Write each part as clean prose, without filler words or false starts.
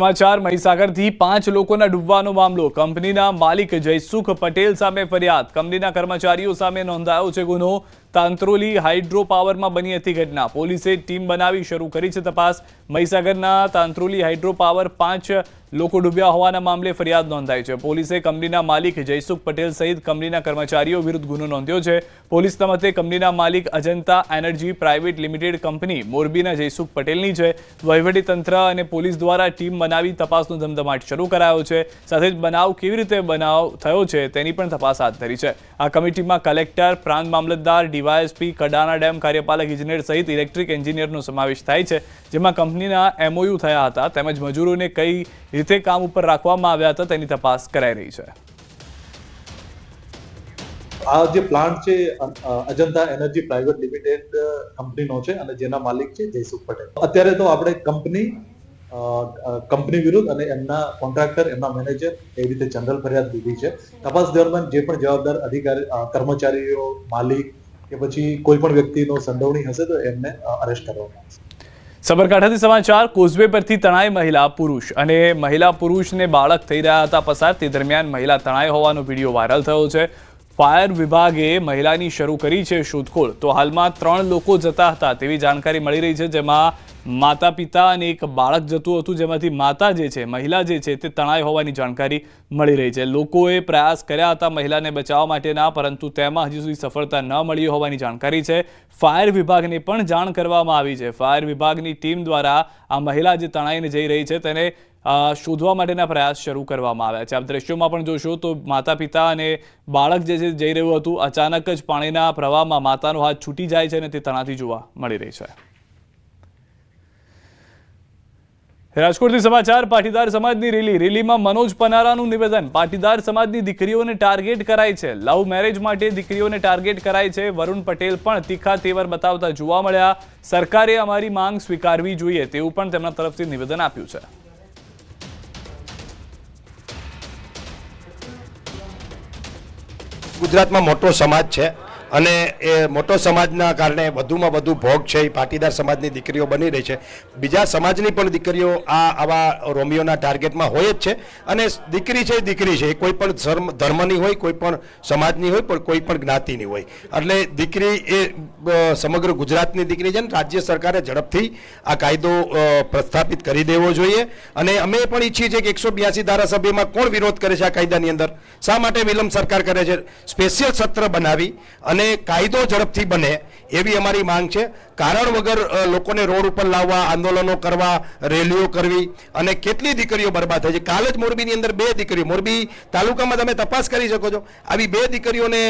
સમાચાર મહીસાગરથી 5 લોકોના ડૂબવાનો મામલો કંપનીના માલિક જયસુખ પટેલ સામે ફરિયાદ કંપનીના કર્મચારીઓ સામે નોંધાયો છે ગુનો તાંત્રોલી હાઇડ્રો પાવરમાં બની હતી ઘટના પોલીસે ટીમ બનાવી શરૂ કરી છે તપાસ મહીસાગરના તાંત્રોલી હાઇડ્રો પાવર 5 લોકો ડૂબ્યા હોવાના મામલે ફરિયાદ નોંધાઈ છે પોલીસે કંપનીના માલિક જયસુખ પટેલ સહિત કંપનીના કર્મચારીઓ વિરુદ્ધ ગુનો નોંધ્યો છે પોલીસના મતે કંપનીના માલિક Ajanta energy private limited company મોરબીના જયસુખ પટેલની છે વહીવટી તંત્ર અને પોલીસ દ્વારા ટીમ બનાવી તપાસનો ધમધમાટ શરૂ કરાયો છે સાથે જ બનાવ કેવી રીતે બનાવ થયો છે તેની પણ તપાસ હાથ ધરી છે આ કમિટીમાં કલેક્ટર પ્રાંત મામલતદાર ડીવાયએસપી કડાના ડેમ કાર્યપાલક ઇજનેર સહિત ઇલેક્ટ્રિક એન્જિનિયરનો સમાવેશ થાય છે જેમાં કંપનીના એમઓયુ થયા હતા તેમજ મજૂરોને કઈ રીતે કામ ઉપર રાખવામાં આવ્યા હતા તેની તપાસ કરાઈ રહી છે આ જે પ્લાન્ટ છે અજંતા એનર્જી પ્રાઇવેટ લિમિટેડ કંપનીનો છે અને જેના માલિક છે જયસુખ પટેલ અત્યારે તો આપણે કંપની વિરુદ્ધ અને એમના કોન્ટ્રાક્ટર એમના મેનેજર એ રીતે જનરલ ફરિયાદ લીધી છે તપાસ દરમિયાન જે પણ જવાબદાર અધિકારી કર્મચારીઓ માલિક કે પછી કોઈ પણ વ્યક્તિનો સંડોવણી હશે તો એમને અરેસ્ટ કરવામાં આવશે સાબરકાંઠાથી સમાચાર કોઝવે પરથી તણાઈ મહિલા પુરુષ અને મહિલા પુરુષને બાળક થઈ રહ્યા હતા પસાર તે દરમિયાન મહિલા તણાઈ હોવાનો વિડીયો વાયરલ થયો છે ફાયર વિભાગે મહિલાની શરૂ કરી છે શોધખોળ તો હાલમાં 3 લોકો જતા હતા તેવી જાણકારી મળી રહી છે જેમાં માતા પિતા અને એક બાળક જતું હતું જેમાંથી માતા જે છે મહિલા જે છે તે તણાઈ હોવાની જાણકારી મળી રહી છે લોકોએ પ્રયાસ કર્યા હતા મહિલાને બચાવવા માટેના પરંતુ તેમાં હજી સુધી સફળતા ન મળી હોવાની જાણકારી છે ફાયર વિભાગને પણ જાણ કરવામાં આવી છે ફાયર વિભાગની ટીમ દ્વારા આ મહિલા જે તણાઈને જઈ રહી છે તેને શોધવા માટેના પ્રયાસ શરૂ કરવામાં આવ્યા છે આપ દ્રશ્યોમાં પણ જોશો તો માતા પિતા અને બાળક જે છે જઈ રહ્યું હતું અચાનક જ પાણીના પ્રવાહમાં માતાનો હાથ છૂટી જાય છે અને તે તણાતી જોવા મળી રહી છે રાજકોટથી સમાચાર પાટીદાર સમાજની રેલીમાં મનોજ પનારાનું નિવેદન પાટીદાર સમાજની દીકરીઓને ટાર્ગેટ કરાય છે લવ મેરેજ માટે દીકરીઓને ટાર્ગેટ કરાય છે વરુણ પટેલ પણ તીખા તેવર બતાવતા જોવા મળ્યા સરકારે અમારી માંગ સ્વીકારવી જોઈએ તેવું પણ તેમના તરફથી નિવેદન આપ્યું છે ગુજરાતમાં મોટો સમાજ છે અને એ મોટો સમાજના કારણે વધુમાં વધુ ભોગ છે એ પાટીદાર સમાજની દીકરીઓ બની રહી છે બીજા સમાજની પણ દીકરીઓ આવા રોમિયોના ટાર્ગેટમાં હોય જ છે અને દીકરી છે એ કોઈ પણ ધર્મની હોય કોઈ પણ સમાજની હોય પણ કોઈ પણ જ્ઞાતિની હોય એટલે દીકરી એ સમગ્ર ગુજરાતની દીકરી છે ને રાજ્ય સરકારે ઝડપથી આ કાયદો પ્રસ્થાપિત કરી દેવો જોઈએ અને અમે પણ ઈચ્છીએ છીએ કે 182 ધારાસભ્યમાં કોણ વિરોધ કરે છે આ કાયદાની અંદર શા માટે વિલંબ સરકાર કરે છે સ્પેશિયલ સત્ર બનાવી અને કાયદો ઝડપથી બને એવી અમારી માંગ છે કારણ વગર લોકોને રોડ ઉપર લાવવા આંદોલનો કરવા રેલીઓ કરવી અને કેટલી દીકરીઓ બરબાદ થઈ છે કાલ જ મોરબીની અંદર 2 દીકરીઓ મોરબી તાલુકામાં તમે તપાસ કરી શકો છો આવી 2 દીકરીઓને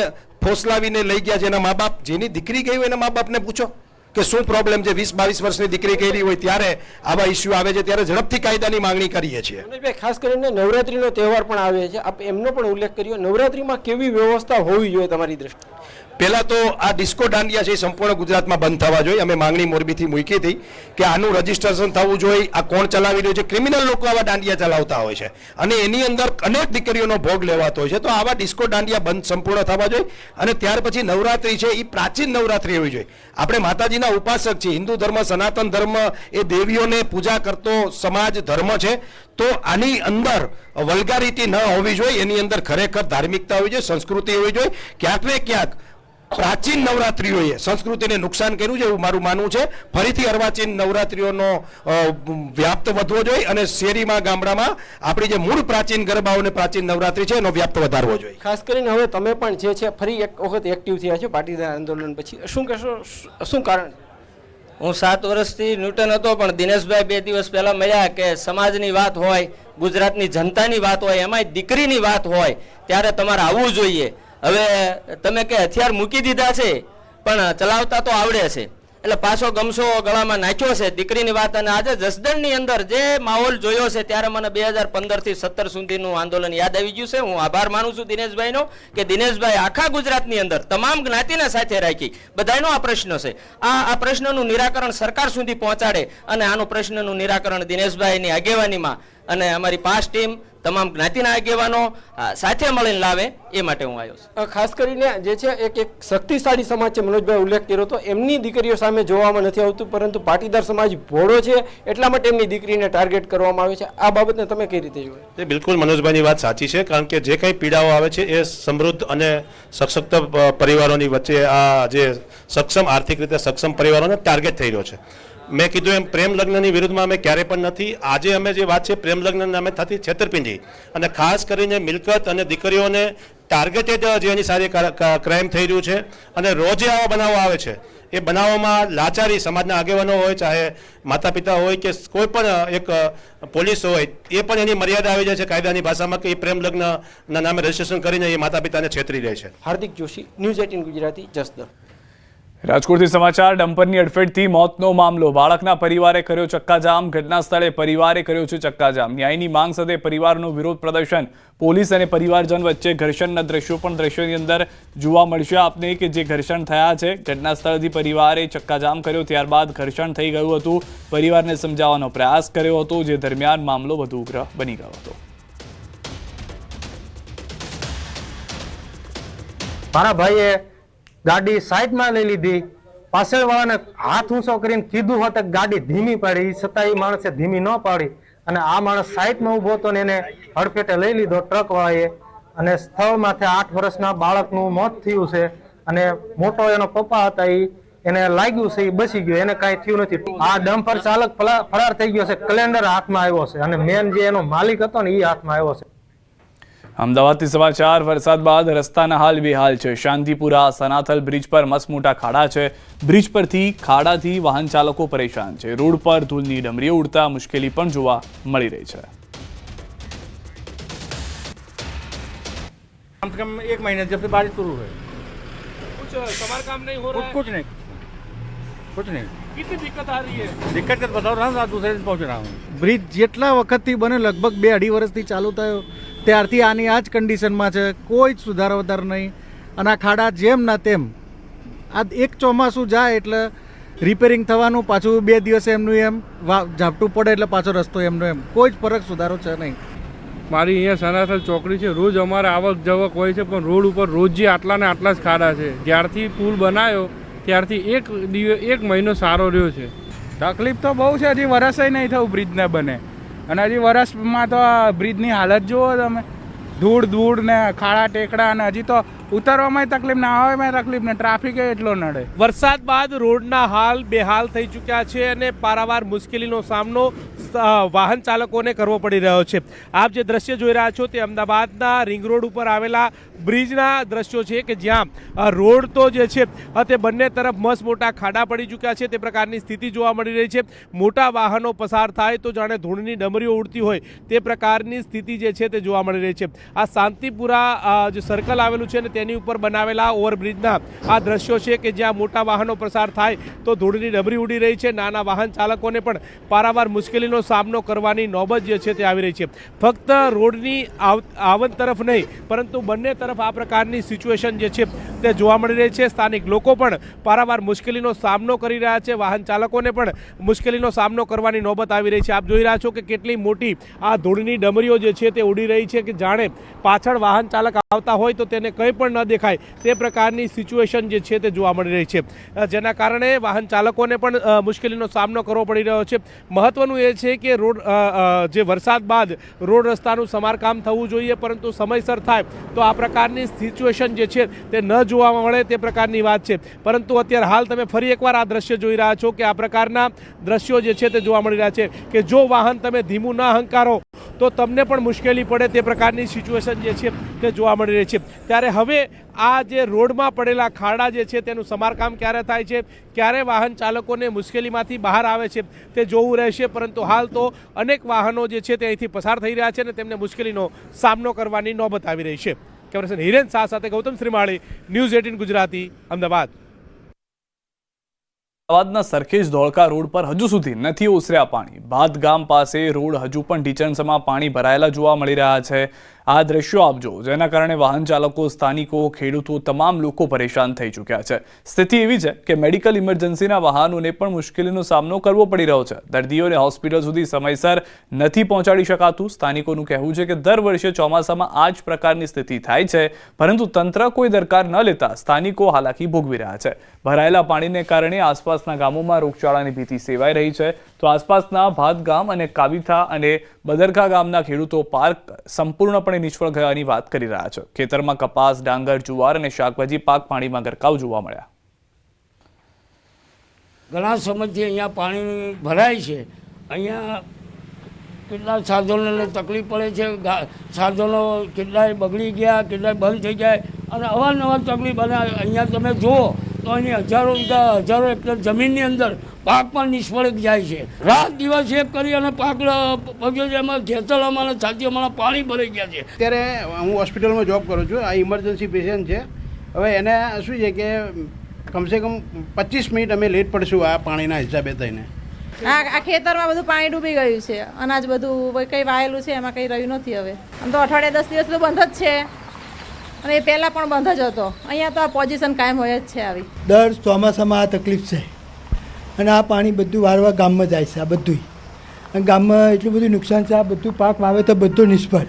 ફોસલાવીને લઈ ગયા છે એના મા બાપ જેની દીકરી ગઈ હોય એના મા બાપને પૂછો કે શું પ્રોબ્લેમ છે 20-22 વર્ષની દીકરી કરી હોય ત્યારે આવા ઇસ્યુ આવે છે ત્યારે ઝડપથી કાયદાની માંગણી કરીએ છીએ ખાસ કરીને નવરાત્રીનો તહેવાર પણ આવે છે આપ એમનો પણ ઉલ્લેખ કર્યો નવરાત્રીમાં કેવી વ્યવસ્થા હોવી જોઈએ તમારી દ્રષ્ટિએ પહેલા તો આ ડિસ્કો દાંડિયા છે સંપૂર્ણ ગુજરાતમાં બંધ થવા જોઈએ અમે માંગણી મોરબીથી મૂકી હતી કે આનું રજીસ્ટ્રેશન થવું જોઈએ આ કોણ ચલાવી રહ્યું છે ક્રિમિનલ લોકો આવા દાંડિયા ચલાવતા હોય છે અને એની અંદર અનેક દીકરીઓનો ભોગ લેવાતો હોય છે તો આવા ડિસ્કો દાંડિયા બંધ સંપૂર્ણ થવા જોઈએ અને ત્યાર પછી નવરાત્રી છે એ પ્રાચીન નવરાત્રી હોવી જોઈએ આપણે માતાજીના ઉપાસક છીએ હિન્દુ ધર્મ સનાતન ધર્મ એ દેવીઓને પૂજા કરતો સમાજ ધર્મ છે તો આની અંદર વલ્ગારિટી ન હોવી જોઈએ એની અંદર ખરેખર ધાર્મિકતા હોવી જોઈએ સંસ્કૃતિ હોવી જોઈએ ક્યાંક ને ક્યાંક પ્રાચીન નવરાત્રીઓએ સંસ્કૃતિને નુકસાન કર્યું છે એવું મારું માનવું છે ફરીથી અર્વાચીન નવરાત્રીઓનો વ્યાપ્ત વધવો જોઈએ અને શેરીમાં ગામડામાં આપણી જે મૂળ પ્રાચીન ગરબાઓને પ્રાચીન નવરાત્રી છે એનો વ્યાપ્ત વધારવો જોઈએ ખાસ કરીને હવે તમે પણ જે છે ફરી એક વખત એક્ટિવ થયા છો પાટીદાર આંદોલન પછી શું કહેશો શું કારણ હું 7 વર્ષથી ન્યૂટન હતો પણ દિનેશભાઈ 2 દિવસ પહેલા મળ્યા કે સમાજની વાત હોય ગુજરાતની જનતાની વાત હોય એમાંય દીકરીની વાત હોય ત્યારે તમારે આવવું જોઈએ હવે તમે કે હથિયાર મૂકી દીધા છે પણ ચલાવતા તો આવડે છે એટલે પાછો ગમસો ગળામાં નાખ્યો છે દીકરીની વાત અને આજે જસદણની અંદર જે માહોલ જોયો છે ત્યારે મને 2015 થી 17 સુધીનું આંદોલન યાદ આવી ગયું છે હું આભાર માનું છું દિનેશભાઈનો કે દિનેશભાઈ આખા ગુજરાતની અંદર તમામ જ્ઞાતિને સાથે રાખી બધાનો આ પ્રશ્ન છે આ પ્રશ્નનું નિરાકરણ સરકાર સુધી પહોંચાડે અને આનું પ્રશ્નનું નિરાકરણ દિનેશભાઈની આગેવાનીમાં અને અમારી 5 ટીમ તમામ જ્ઞાતિના આગેવાનો સાથે મળીને લાવે એ માટે હું આવ્યો છું. ખાસ કરીને જે છે એક શક્તિશાળી સમાજ છે, મનોજભાઈ ઉલ્લેખ કર્યો તો એમની દીકરીઓ સામે જોવામાં નથી આવતું, પરંતુ પાટીદાર સમાજ ભોળો છે એટલા માટે એમની દીકરીને ટાર્ગેટ કરવામાં આવે છે. આ બાબતને તમે કઈ રીતે જુઓ? તે બિલકુલ મનોજભાઈની વાત સાચી છે, કારણ કે જે કંઈ પીડાઓ આવે છે એ સમૃદ્ધ અને સશક્ત પરિવારોની વચ્ચે આ જે સક્ષમ આર્થિક રીતે સક્ષમ પરિવારોને ટાર્ગેટ થઈ રહ્યો છે. મેં કીધું એમ પ્રેમ લગ્નની વિરુદ્ધમાં અમે ક્યારે પણ નથી. આજે અમે જે વાત છે પ્રેમ લગ્ન નામે થતી છેતરપિંડી અને ખાસ કરીને મિલકત અને દીકરીઓને ટાર્ગેટેડ જે એની સારી ક્રાઇમ થઈ રહ્યું છે અને રોજે આવા બનાવો આવે છે. એ બનાવોમાં લાચારી સમાજના આગેવાનો હોય, ચાહે માતા પિતા હોય કે કોઈ પણ એક પોલીસ હોય, એ પણ એની મર્યાદા આવી જાય છે કાયદાની ભાષામાં કે એ પ્રેમ લગ્નના નામે રજીસ્ટ્રેશન કરીને એ માતા પિતાને છેતરી રહે છે. હાર્દિક જોશી, ન્યૂઝ 18 ગુજરાતી, જસદણ. રાજકોટથી સમાચાર. ડમ્પરની અડફેટથી મોતનો મામલો. બાળકના પરિવારે કર્યો ચક્કાજામ. ઘટના સ્થળે પરિવારે કર્યો છે ચક્કાજામ. ન્યાયની માંગ સાથે પરિવારનું વિરોધ પ્રદર્શન. પોલીસ અને પરિવારજન વચ્ચે ઘર્ષણના દ્રશ્યો પણ દ્રશ્યોની અંદર જોવા મળશે આપને કે જે ઘર્ષણ થયા છે. ઘટના સ્થળથી પરિવારે ચક્કાજામ કર્યો, ત્યારબાદ ઘર્ષણ થઈ ગયું હતું. પરિવારને સમજાવવાનો પ્રયાસ કર્યો હતો, જે દરમિયાન મામલો વધુ ઉગ્ર બની ગયો હતો. મારા ભાઈએ ગાડી સાઈડમાં લઈ લીધી, પાછળવાળાને હાથ ઊંચો કરીને કીધું હોત કે ગાડી ધીમી પાડી, છતાં એ માણસે ધીમી ન પાડી અને આ માણસ સાઈડમાં ઊભો હતો ને એને હડફેટે લઈ લીધો ટ્રકવાળાએ. અને સ્થળમાંથી 8 વર્ષના બાળકનું મોત થયું છે અને મોટો એનો પપ્પા હતા, એને લાગ્યું છે, એ બચી ગયો, એને કાંઈ થયું નથી. આ ડમ્પર ચાલક ફરાર થઈ ગયો છે. કેલેન્ડર હાથમાં આવ્યો છે અને મેન જે એનો માલિક હતો ને એ હાથમાં આવ્યો છે. અમદાવાદથી સમાચાર. વરસાદ બાદ રસ્તાના હાલ બેહાલ છે. શાંતિપુરા સનાથલ બ્રિજ પર મસમોટા ખાડા છે. બ્રિજ પરથી ખાડાથી વાહન ચાલકો પરેશાન છે. રોડ પર ધૂળની ડમરીઓ ઉડતા મુશ્કેલી પણ જોવા મળી રહી છે. कम से कम 1 महीने जब से बारिश शुरू है कुछ समारकाम नहीं हो रहा है? कुछ नहीं कितनी दिक्कत आ रही है? दिक्कत कर बता रहा हूँ, दूसरे दिन पहुँच रहा हूँ. બ્રિજ જેટલા વખતથી બને લગભગ 2-2.5 વર્ષથી ચાલુ થયો ત્યારથી આની આ જ કન્ડિશનમાં છે. કોઈ જ સુધારો વધારો નહીં અને આ ખાડા જેમ ના તેમ. આ એક ચોમાસું જાય એટલે રિપેરિંગ થવાનું, પાછું 2 દિવસે એમનું એમ ઝાપટું પડે એટલે પાછો રસ્તો એમનો એમ. કોઈ જ ફરક સુધારો છે નહીં. મારી અહીંયા સનાથલ ચોકડી છે, રોજ અમારે આવક જવક હોય છે, પણ રોડ ઉપર રોજ જે આટલા ને આટલા જ ખાડા છે. જ્યારથી પુલ બનાવ્યો ત્યારથી એક મહિનો સારો રહ્યો છે. તકલીફ તો બહુ છે, હજી વરસે નહીં થયું બ્રિજને બને, અને હજી વરસમાં તો બ્રિજની હાલત જુઓ તમે, ધૂળ ને ખાડા ટેકડા, અને હજી તો ઉતરવામાં તકલીફ ને આવવામાં તકલીફ ને ટ્રાફિક એટલો નડે. વરસાદ બાદ રોડના હાલ બેહાલ થઈ ચૂક્યા છે અને પારાવાર મુશ્કેલીનો સામનો વાહન ચાલકોને કરવો પડી રહ્યો છે. આપ જે દ્રશ્ય જોઈ રહ્યા છો તે અમદાવાદના રિંગ રોડ ઉપર આવેલા બ્રિજના દ્રશ્યો છે કે જ્યાં રોડ તો જે છે તે બંને તરફ મસ્ત મોટા ખાડા પડી ચૂક્યા છે. તે પ્રકારની સ્થિતિ જોવા મળી રહી છે. મોટા વાહનો પસાર થાય તો જાણે ધૂળની ડમરીઓ ઉડતી હોય તે પ્રકારની સ્થિતિ જે છે તે જોવા મળી રહી છે. આ શાંતિપુરા જે સર્કલ આવેલું છે ને તેની ઉપર બનાવેલા ઓવરબ્રિજના આ દ્રશ્યો છે કે જ્યાં મોટા વાહનો પસાર થાય તો ધૂળની ડમરી ઉડી રહી છે. નાના વાહન ચાલકોને પણ પારાવાર મુશ્કેલીનો સામનો કરવાની નોબત જે છે તે આવી રહી છે. ફક્ત રોડની આવન તરફ નહીં પરંતુ બંને તરફ આ પ્રકારની સિચ્યુએશન જે છે તે જોવા મળી રહી છે. સ્થાનિક લોકો પણ પારાવાર મુશ્કેલીનો સામનો કરી રહ્યા છે. વાહન ચાલકોને પણ મુશ્કેલીનો સામનો કરવાની નોબત આવી રહી છે. આપ જોઈ રહ્યા છો કે કેટલી મોટી આ ધૂળની ડમરીઓ જે છે તે ઉડી રહી છે કે જાણે પાછળ વાહન ચાલક આવતા હોય તો તેને કંઈ પણ ન દેખાય તે પ્રકારની સિચ્યુએશન જે છે તે જોવા મળી રહી છે. જેના કારણે વાહન ચાલકોને પણ મુશ્કેલીનો સામનો કરવો પડી રહ્યો છે. મહત્વનું એ છે કે રોડ જે વરસાદ બાદ રોડ રસ્તાનું સમારકામ થવું જોઈએ, પરંતુ સમયસર થાય તો આ પ્રકારની સિચ્યુએશન જે છે તે ન જોવા મળે તે પ્રકારની વાત છે. પરંતુ અત્યારે હાલ તમે ફરી એકવાર આ દ્રશ્ય જોઈ રહ્યા છો કે આ પ્રકારના દ્રશ્યો જે છે તે જોવા મળી રહ્યા છે કે જો વાહન તમે ધીમું ન હંકારો તો તમને પણ મુશ્કેલી પડે તે પ્રકારની સિચ્યુએશન જે છે તે જોવા મળી રહી છે. ત્યારે હવે આ જે રોડમાં પડેલા ખાડા જે છે તેનું સમારકામ ક્યારે થાય છે, ક્યારે વાહન ચાલકોને મુશ્કેલીમાંથી બહાર આવે છે તે જોવું રહેશે. પરંતુ હાલ તો અનેક વાહનો જે છે તે અહીંથી પસાર થઈ રહ્યા છે અને તેમને મુશ્કેલીનો સામનો કરવાની નોબત આવી રહી છે. કેમેરામેન હિરેન શાહ સાથે ગૌતમ શ્રીમાળી, ન્યૂઝ 18 ગુજરાતી, અમદાવાદ. અમદાવાદના સરખેજ ધોળકા રોડ પર હજુ સુધી નથી ઓસર્યા પાણી. બાદ ગામ પાસે રોડ હજુ પણ ઢીચણસમાં પાણી ભરાયેલા જોવા મળી રહ્યા છે. આ દ્રશ્યો આપજો, જેના કારણે વાહન ચાલકો, સ્થાનિકો, ખેડૂતો તમામ લોકો પરેશાન થઈ ચૂક્યા છે. સ્થિતિ એવી છે કે મેડિકલ ઇમરજન્સીના વાહનોને પણ મુશ્કેલીનો સામનો કરવો પડી રહ્યો છે. દર્દીઓને હોસ્પિટલ સુધી સમયસર નથી પહોંચાડી શકાતું. સ્થાનિકોનું કહેવું છે કે દર વર્ષે ચોમાસામાં આ જ પ્રકારની સ્થિતિ થાય છે, પરંતુ તંત્ર કોઈ દરકાર ન લેતા સ્થાનિકો હાલાકી ભોગવી રહ્યા છે. ભરાયેલા પાણીને કારણે આસપાસના ગામોમાં રોગચાળાની ભીતિ સેવાઈ રહી છે. તો આસપાસના ભાત ગામ અને કાવીથા અને બદરકા ગામના ખેડૂતો પાક સંપૂર્ણપણે નિષ્ફળ ગયાની વાત કરી રહ્યા છે. ખેતરમાં કપાસ, ડાંગર, જુવાર અને શાકભાજી પાક પાણીમાં ગરકાવ જોવા મળ્યા. ઘણા સમયથી અહીંયા પાણી ભરાય છે. અહીંયા કેટલા સાધનોને તકલીફ પડે છે. સાધનો કેટલાય બગડી ગયા, કેટલાય બંધ થઈ જાય અને અવારનવાર તકલીફ. અને અહીંયા તમે જુઓ તો એની હજારો વીઘા, હજારો હેક્ટર જમીનની અંદર પાક પણ નિષ્ફળ જાય છે. રાત દિવસ એક કરી અને પાક પગ્યો છે. એમાં ખેતર અમારા છાતી અમારા પાણી ભરાઈ ગયા છે. અત્યારે હું હોસ્પિટલમાં જોબ કરું છું. આ ઇમરજન્સી પેશન્ટ છે. હવે એને શું છે કે કમસે કમ 25 મિનિટ અમે લેટ પડશું આ પાણીના હિસાબે થઈને. આ ખેતરમાં બધું પાણી ડૂબી ગયું છે. અનાજ બધું કંઈ વાયેલું છે એમાં કંઈ રહ્યું નથી. હવે આમ તો અઠવાડિયે 10 દિવસ તો બંધ જ છે અને એ પહેલાં પણ બંધ જ હતો. અહીંયા તો આ પોઝિશન કાયમ હોય જ છે. આવી દર ચોમાસામાં આ તકલીફ છે અને આ પાણી બધું વારવા ગામમાં જાય છે. આ બધું અને ગામમાં એટલું બધું નુકસાન છે. આ બધું પાક વાવે તો બધું નિષ્ફળ.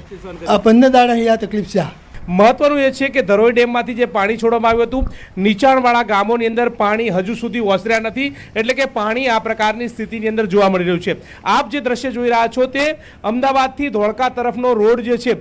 આ 15 દાડા આ તકલીફ છે. મહત્વનું એ છે કે ધરોઈ ડેમમાંથી જે પાણી છોડવામાં આવ્યું હતું, નીચાણવાળા ગામોની અંદર પાણી હજુ સુધી ઓસર્યા નથી. એટલે કે પાણી આ પ્રકારની સ્થિતિની અંદર જોવા મળી રહ્યું છે. આપ જે દ્રશ્ય જોઈ રહ્યા છો તે અમદાવાદથી ધોળકા તરફનો રોડ જે છે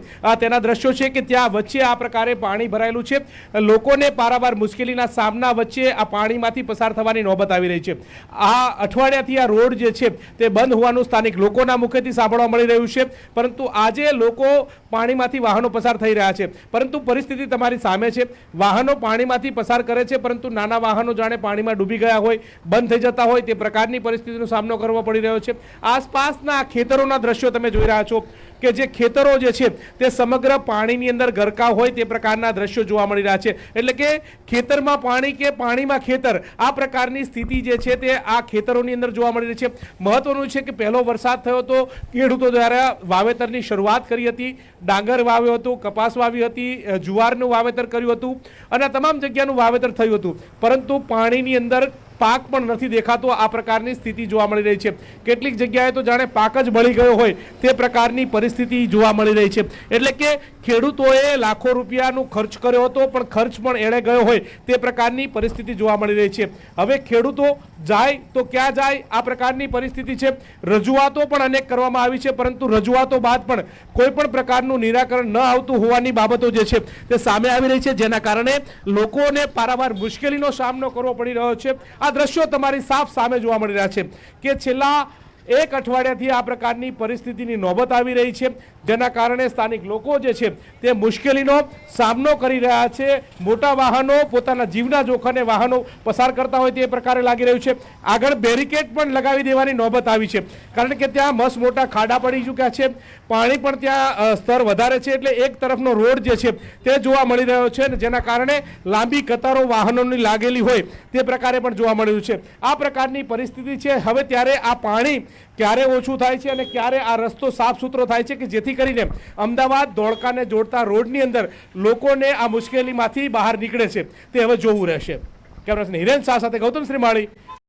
તેના દ્રશ્યો છે કે ત્યાં વચ્ચે આ પ્રકારે પાણી ભરાયેલું છે. લોકોને પારાવાર મુશ્કેલીના સામના વચ્ચે આ પાણીમાંથી પસાર થવાની નોબત આવી રહી છે. આ અઠવાડિયાથી આ રોડ જે છે તે બંધ હોવાનું સ્થાનિક લોકોના મુખેથી સાંભળવા મળી રહ્યું છે. પરંતુ આજે લોકો પાણીમાંથી વાહનો પસાર થઈ રહ્યા છે. પરંતુ પરિસ્થિતિ તમારી સામે છે. વાહનો પાણીમાંથી પસાર કરે છે, પરંતુ નાના વાહનો જાણે પાણીમાં ડૂબી ગયા હોય, બંધ થઈ જતા હોય તે પ્રકારની પરિસ્થિતિનો સામનો કરવો પડી રહ્યો છે. આસપાસના ખેતરોના દ્રશ્યો તમે જોઈ રહ્યા છો કે જે ખેતરો જે છે તે સમગ્ર પાણીની અંદર ગરકાવ હોય તે પ્રકારના દ્રશ્યો જોવા મળી રહ્યા છે. એટલે કે ખેતરમાં પાણી કે પાણીમાં ખેતર, આ પ્રકારની સ્થિતિ જે છે તે આ ખેતરોની અંદર જોવા મળી રહી છે. મહત્વનું છે કે પહેલો વરસાદ થયો તો ખેડૂતો દ્વારા વાવેતરની શરૂઆત કરી હતી. ડાંગર વાવ્યો હતું, કપાસ વાવી હતી, જુવારનું વાવેતર કર્યું હતું અને આ તમામ જગ્યાનું વાવેતર થયું હતું. પરંતુ પાણીની અંદર પાક પણ નથી દેખાતો. આ પ્રકારની સ્થિતિ જોવા મળી રહી છે. કેટલીક જગ્યાએ તો જાણે પાક જ બળી ગયો હોય તે પ્રકારની પરિસ્થિતિ જોવા મળી રહી છે. એટલે કે ખેડૂતોએ લાખો રૂપિયાનો ખર્ચ કર્યો હતો, પણ ખર્ચ પણ એળે ગયો હોય તે પ્રકારની પરિસ્થિતિ જોવા મળી રહી છે. હવે ખેડૂતો જાય તો ક્યાં જાય, આ પ્રકારની પરિસ્થિતિ છે. રજૂઆતો પણ અનેક કરવામાં આવી છે, પરંતુ રજૂઆતો બાદ પણ કોઈ પણ પ્રકારનું નિરાકરણ ન આવતું હોવાની બાબતો જે છે તે સામે આવી રહી છે, જેના કારણે લોકોને પારાવાર મુશ્કેલીનો સામનો કરવો પડી રહ્યો છે. આ દ્રશ્યો તમારી સાફ સામે જોવા મળી રહ્યા છે કે છેલ્લા એક અઠવાડિયાથી આ પ્રકારની પરિસ્થિતિની નોબત આવી રહી છે, જેના કારણે સ્થાનિક લોકો જે છે તે મુશ્કેલીનો સામનો કરી રહ્યા છે. મોટા વાહનો પોતાના જીવના જોખમે વાહનો પસાર કરતા હોય તે પ્રકારે લાગી રહ્યું છે. આગળ બેરિકેડ પણ લગાવી દેવાની નોબત આવી છે, કારણ કે ત્યાં મસ્ત મોટા ખાડા પડી ચૂક્યા છે. પાણી પણ ત્યાં સ્તર વધારે છે, એટલે એક તરફનો રોડ જે છે તે જોવા મળી રહ્યો છે, જેના કારણે લાંબી કતારો વાહનોની લાગેલી હોય તે પ્રકારે પણ જોવા મળી રહ્યું છે. આ પ્રકારની પરિસ્થિતિ છે. હવે ત્યારે આ પાણી ક્યારે ઓછું થાય છે અને ક્યારે આ રસ્તો સાફ સુથરો થાય છે કે જેથી કરીને અમદાવાદ ધોળકાને જોડતા રોડની અંદર લોકોને આ મુશ્કેલીમાંથી બહાર નીકળે છે તે હવે જોવું રહેશે. કેમેરામેન હિરેન શાહ સાથે ગૌતમ શ્રીમાળી,